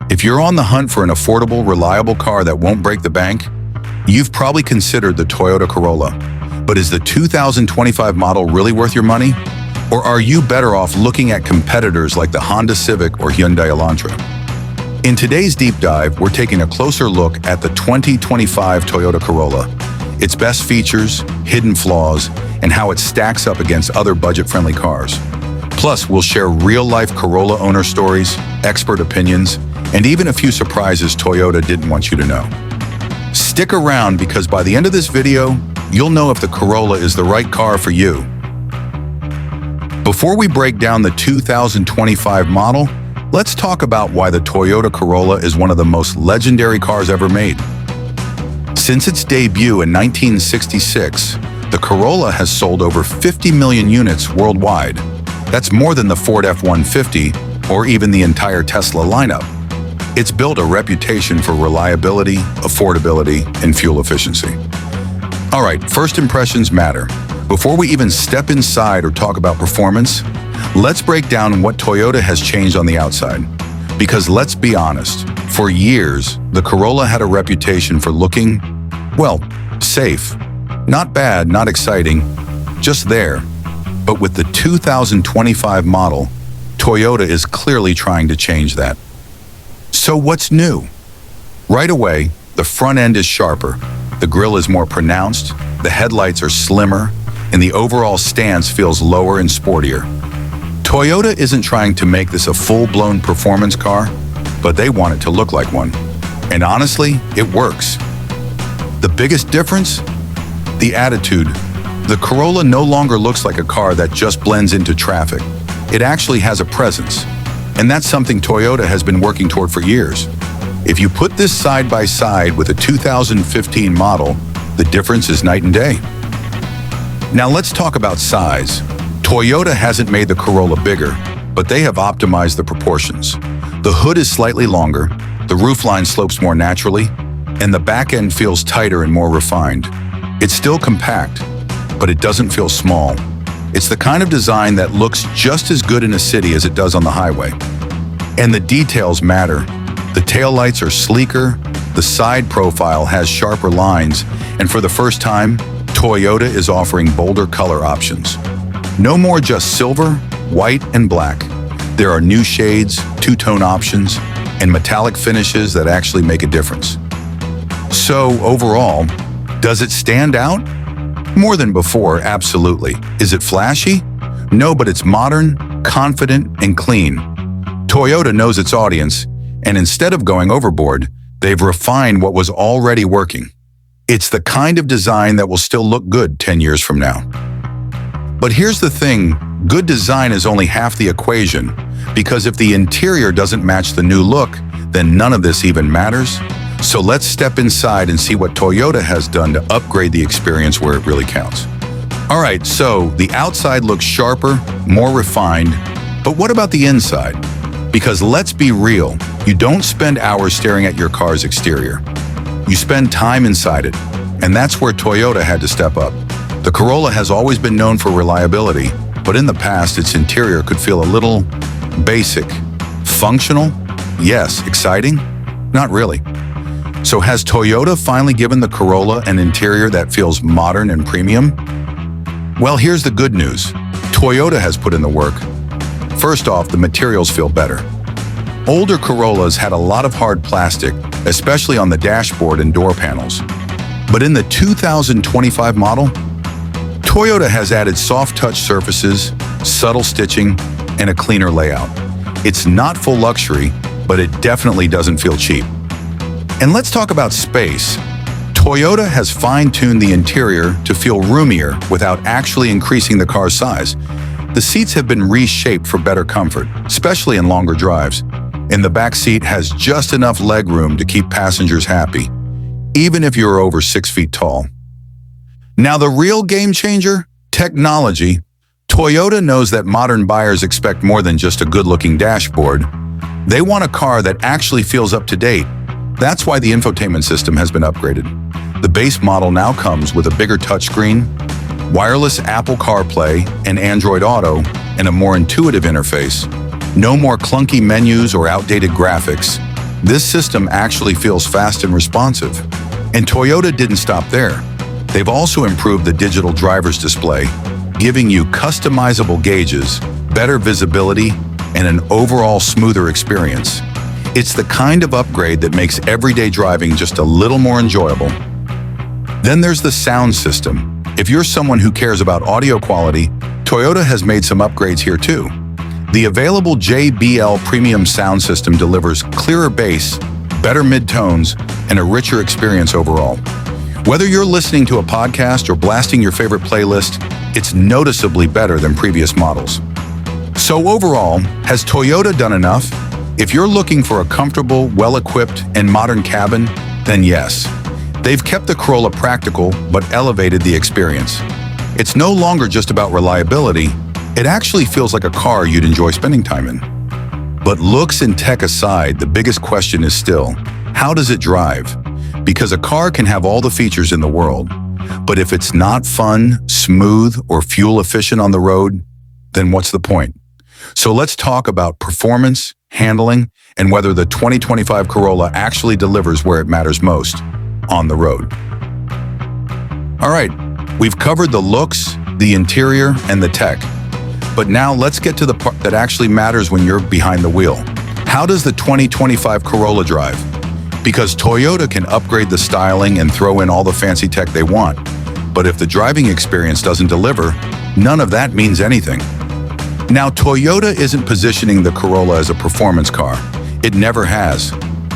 If you're on the hunt for an affordable, reliable car that won't break the bank, you've probably considered the Toyota Corolla. But is the 2025 model really worth your money? Or are you better off looking at competitors like the Honda Civic or Hyundai Elantra? In today's deep dive, we're taking a closer look at the 2025 Toyota Corolla, its best features, hidden flaws, and how it stacks up against other budget-friendly cars. Plus, we'll share real-life Corolla owner stories, expert opinions, and even a few surprises Toyota didn't want you to know. Stick around because by the end of this video, you'll know if the Corolla is the right car for you. Before we break down the 2025 model, let's talk about why the Toyota Corolla is one of the most legendary cars ever made. Since its debut in 1966, the Corolla has sold over 50 million units worldwide. That's more than the Ford F-150 or even the entire Tesla lineup. It's built a reputation for reliability, affordability, and fuel efficiency. All right, first impressions matter. Before we even step inside or talk about performance, let's break down what Toyota has changed on the outside. Because let's be honest, for years, the Corolla had a reputation for looking, well, safe. Not bad, not exciting, just there. But with the 2025 model, Toyota is clearly trying to change that. So what's new? Right away, the front end is sharper, the grille is more pronounced, the headlights are slimmer, and the overall stance feels lower and sportier. Toyota isn't trying to make this a full-blown performance car, but they want it to look like one. And honestly, it works. The biggest difference? The attitude. The Corolla no longer looks like a car that just blends into traffic. It actually has a presence. And that's something Toyota has been working toward for years. If you put this side by side with a 2015 model, the difference is night and day. Now let's talk about size. Toyota hasn't made the Corolla bigger, but they have optimized the proportions. The hood is slightly longer, the roofline slopes more naturally, and the back end feels tighter and more refined. It's still compact, but it doesn't feel small. It's the kind of design that looks just as good in a city as it does on the highway. And the details matter. The taillights are sleeker, the side profile has sharper lines, and for the first time, Toyota is offering bolder color options. No more just silver, white, and black. There are new shades, two-tone options, and metallic finishes that actually make a difference. So overall, does it stand out? More than before, absolutely. Is it flashy? No, but it's modern, confident, and clean. Toyota knows its audience, and instead of going overboard, they've refined what was already working. It's the kind of design that will still look good 10 years from now. But here's the thing, good design is only half the equation, because if the interior doesn't match the new look, then none of this even matters. So let's step inside and see what Toyota has done to upgrade the experience where it really counts. All right, so the outside looks sharper, more refined, but what about the inside? Because let's be real, you don't spend hours staring at your car's exterior. You spend time inside it, and that's where Toyota had to step up. The Corolla has always been known for reliability, but in the past, its interior could feel a little basic. Functional? Yes. Exciting? Not really. So has Toyota finally given the Corolla an interior that feels modern and premium? Well, here's the good news. Toyota has put in the work. First off, the materials feel better. Older Corollas had a lot of hard plastic, especially on the dashboard and door panels. But in the 2025 model, Toyota has added soft-touch surfaces, subtle stitching, and a cleaner layout. It's not full luxury, but it definitely doesn't feel cheap. And let's talk about space. Toyota has fine-tuned the interior to feel roomier without actually increasing the car's size. The seats have been reshaped for better comfort, especially in longer drives. And the back seat has just enough legroom to keep passengers happy, even if you're over 6 feet tall. Now the real game changer? Technology. Toyota knows that modern buyers expect more than just a good-looking dashboard. They want a car that actually feels up to date. That's why the infotainment system has been upgraded. The base model now comes with a bigger touchscreen, wireless Apple CarPlay and Android Auto, and a more intuitive interface. No more clunky menus or outdated graphics. This system actually feels fast and responsive. And Toyota didn't stop there. They've also improved the digital driver's display, giving you customizable gauges, better visibility, and an overall smoother experience. It's the kind of upgrade that makes everyday driving just a little more enjoyable. Then there's the sound system. If you're someone who cares about audio quality, Toyota has made some upgrades here too. The available JBL premium sound system delivers clearer bass, better mid-tones, and a richer experience overall. Whether you're listening to a podcast or blasting your favorite playlist, it's noticeably better than previous models. So overall, has Toyota done enough? If you're looking for a comfortable, well-equipped, and modern cabin, then yes. They've kept the Corolla practical, but elevated the experience. It's no longer just about reliability, it actually feels like a car you'd enjoy spending time in. But looks and tech aside, the biggest question is still, how does it drive? Because a car can have all the features in the world, but if it's not fun, smooth, or fuel efficient on the road, then what's the point? So let's talk about performance, handling, and whether the 2025 Corolla actually delivers where it matters most, on the road. All right, we've covered the looks, the interior, and the tech. But now let's get to the part that actually matters when you're behind the wheel. How does the 2025 Corolla drive? Because Toyota can upgrade the styling and throw in all the fancy tech they want. But if the driving experience doesn't deliver, none of that means anything. Now, Toyota isn't positioning the Corolla as a performance car. It never has.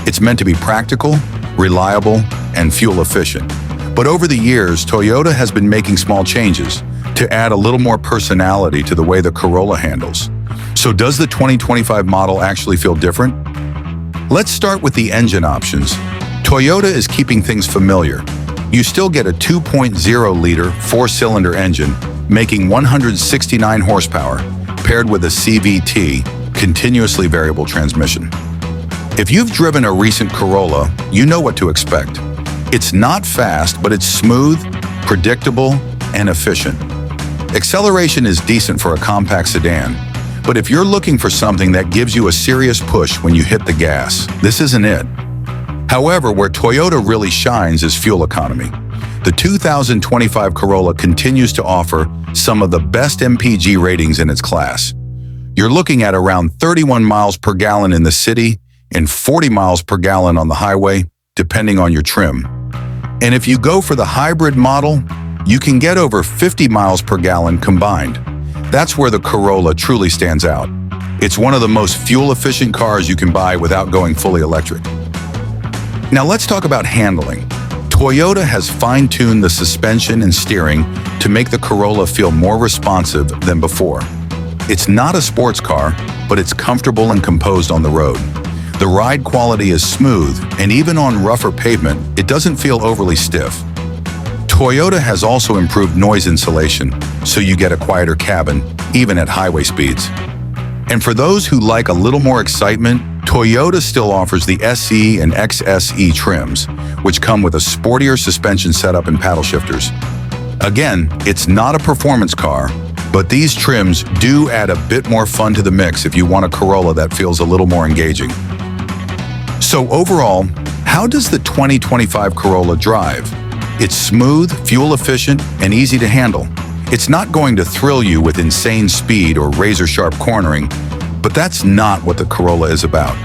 It's meant to be practical, reliable, and fuel efficient. But over the years, Toyota has been making small changes to add a little more personality to the way the Corolla handles. So does the 2025 model actually feel different? Let's start with the engine options. Toyota is keeping things familiar. You still get a 2.0-liter four-cylinder engine, making 169 horsepower, paired with a CVT, continuously variable transmission. If you've driven a recent Corolla, you know what to expect. It's not fast, but it's smooth, predictable, and efficient. Acceleration is decent for a compact sedan, but if you're looking for something that gives you a serious push when you hit the gas, this isn't it. However, where Toyota really shines is fuel economy. The 2025 Corolla continues to offer some of the best MPG ratings in its class. You're looking at around 31 miles per gallon in the city and 40 miles per gallon on the highway, depending on your trim. And if you go for the hybrid model, you can get over 50 miles per gallon combined. That's where the Corolla truly stands out. It's one of the most fuel-efficient cars you can buy without going fully electric. Now let's talk about handling. Toyota has fine-tuned the suspension and steering to make the Corolla feel more responsive than before. It's not a sports car, but it's comfortable and composed on the road. The ride quality is smooth, and even on rougher pavement, it doesn't feel overly stiff. Toyota has also improved noise insulation, so you get a quieter cabin, even at highway speeds. And for those who like a little more excitement, Toyota still offers the SE and XSE trims, which come with a sportier suspension setup and paddle shifters. Again, it's not a performance car, but these trims do add a bit more fun to the mix if you want a Corolla that feels a little more engaging. So overall, how does the 2025 Corolla drive? It's smooth, fuel-efficient, and easy to handle. It's not going to thrill you with insane speed or razor-sharp cornering, but that's not what the Corolla is about.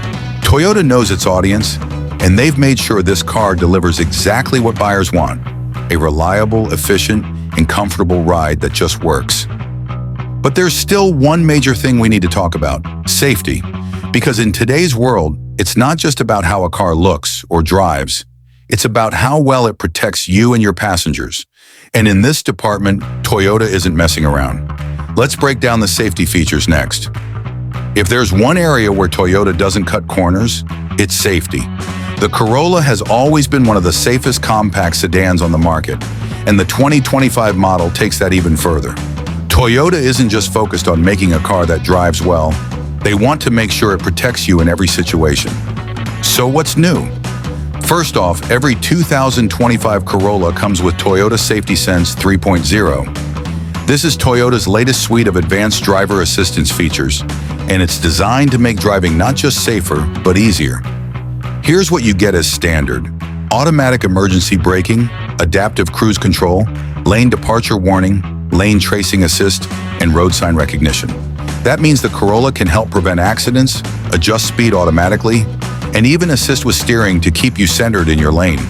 Toyota knows its audience, and they've made sure this car delivers exactly what buyers want: a reliable, efficient, and comfortable ride that just works. But there's still one major thing we need to talk about: safety. Because in today's world, it's not just about how a car looks or drives. It's about how well it protects you and your passengers. And in this department, Toyota isn't messing around. Let's break down the safety features next. If there's one area where Toyota doesn't cut corners, it's safety. The Corolla has always been one of the safest compact sedans on the market, and the 2025 model takes that even further. Toyota isn't just focused on making a car that drives well. They want to make sure it protects you in every situation. So what's new? First off, every 2025 Corolla comes with Toyota Safety Sense 3.0. This is Toyota's latest suite of advanced driver assistance features, and it's designed to make driving not just safer, but easier. Here's what you get as standard: automatic emergency braking, adaptive cruise control, lane departure warning, lane tracing assist, and road sign recognition. That means the Corolla can help prevent accidents, adjust speed automatically, and even assist with steering to keep you centered in your lane.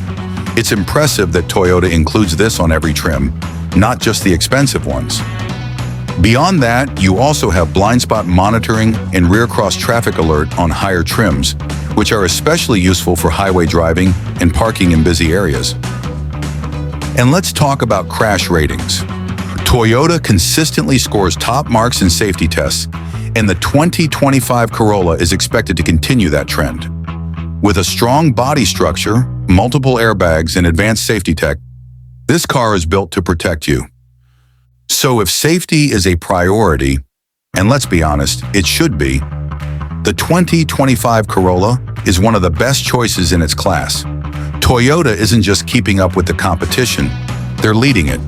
It's impressive that Toyota includes this on every trim, not just the expensive ones. Beyond that, you also have blind spot monitoring and rear cross traffic alert on higher trims, which are especially useful for highway driving and parking in busy areas. And let's talk about crash ratings. Toyota consistently scores top marks in safety tests, and the 2025 Corolla is expected to continue that trend. With a strong body structure, multiple airbags, and advanced safety tech, this car is built to protect you. So if safety is a priority, and let's be honest, it should be, the 2025 Corolla is one of the best choices in its class. Toyota isn't just keeping up with the competition, they're leading it.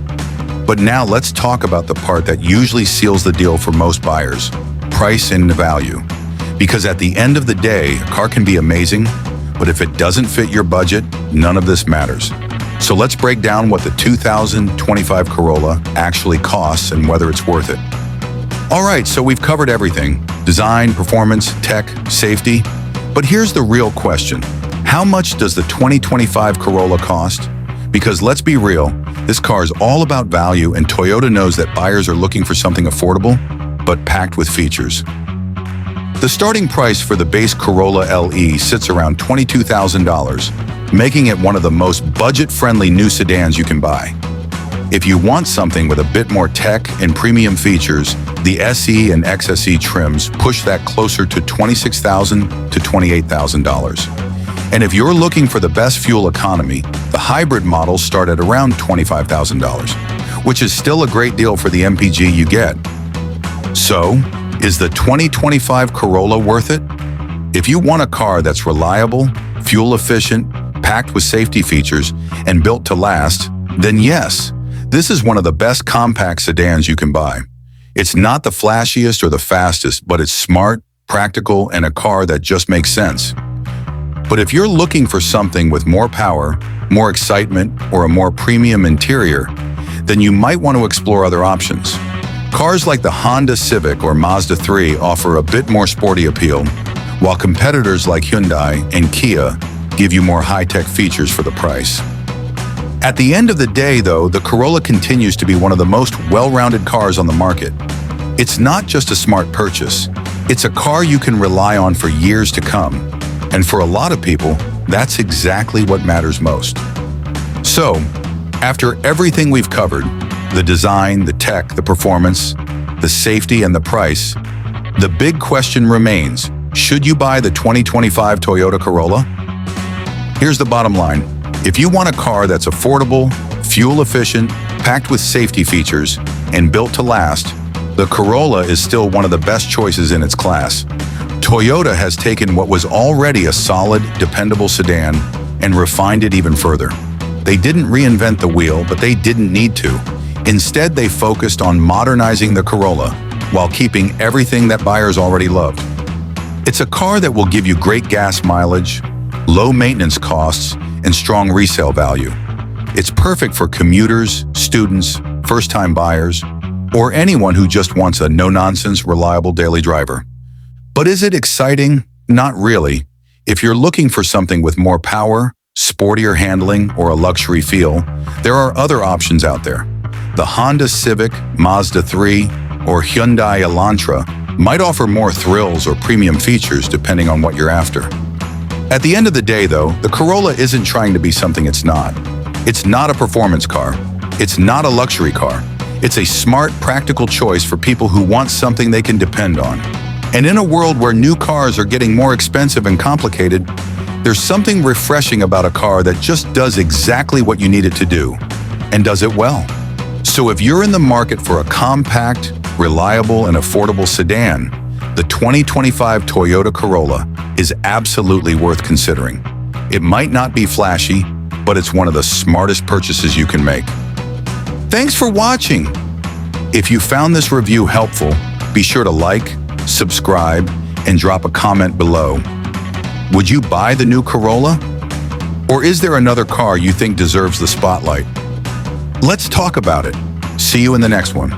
But now let's talk about the part that usually seals the deal for most buyers: price and value. Because at the end of the day, a car can be amazing, but if it doesn't fit your budget, none of this matters. So let's break down what the 2025 Corolla actually costs and whether it's worth it. All right, so we've covered everything: design, performance, tech, safety. But here's the real question: how much does the 2025 Corolla cost? Because let's be real, this car is all about value, and Toyota knows that buyers are looking for something affordable, but packed with features. The starting price for the base Corolla LE sits around $22,000, making it one of the most budget-friendly new sedans you can buy. If you want something with a bit more tech and premium features, the SE and XSE trims push that closer to $26,000 to $28,000. And if you're looking for the best fuel economy, the hybrid models start at around $25,000, which is still a great deal for the MPG you get. So, is the 2025 Corolla worth it? If you want a car that's reliable, fuel efficient, packed with safety features, and built to last, then yes, this is one of the best compact sedans you can buy. It's not the flashiest or the fastest, but it's smart, practical, and a car that just makes sense. But if you're looking for something with more power, more excitement, or a more premium interior, then you might want to explore other options. Cars like the Honda Civic or Mazda 3 offer a bit more sporty appeal, while competitors like Hyundai and Kia give you more high-tech features for the price. At the end of the day, though, the Corolla continues to be one of the most well-rounded cars on the market. It's not just a smart purchase, it's a car you can rely on for years to come. And for a lot of people, that's exactly what matters most. So, after everything we've covered, the design, the tech, the performance, the safety, and the price, the big question remains: should you buy the 2025 Toyota Corolla? Here's the bottom line: if you want a car that's affordable, fuel efficient, packed with safety features, and built to last, the Corolla is still one of the best choices in its class. Toyota has taken what was already a solid, dependable sedan and refined it even further. They didn't reinvent the wheel, but they didn't need to. Instead, they focused on modernizing the Corolla while keeping everything that buyers already loved. It's a car that will give you great gas mileage, low maintenance costs, and strong resale value. It's perfect for commuters, students, first-time buyers, or anyone who just wants a no-nonsense, reliable daily driver. But is it exciting? Not really. If you're looking for something with more power, sportier handling, or a luxury feel, there are other options out there. The Honda Civic, Mazda 3, or Hyundai Elantra might offer more thrills or premium features depending on what you're after. At the end of the day, though, the Corolla isn't trying to be something it's not. It's not a performance car. It's not a luxury car. It's a smart, practical choice for people who want something they can depend on. And in a world where new cars are getting more expensive and complicated, there's something refreshing about a car that just does exactly what you need it to do, and does it well. So if you're in the market for a compact, reliable, and affordable sedan, the 2025 Toyota Corolla is absolutely worth considering. It might not be flashy, but it's one of the smartest purchases you can make. Thanks for watching. If you found this review helpful, be sure to like, subscribe, and drop a comment below. Would you buy the new Corolla? Or is there another car you think deserves the spotlight? Let's talk about it. See you in the next one.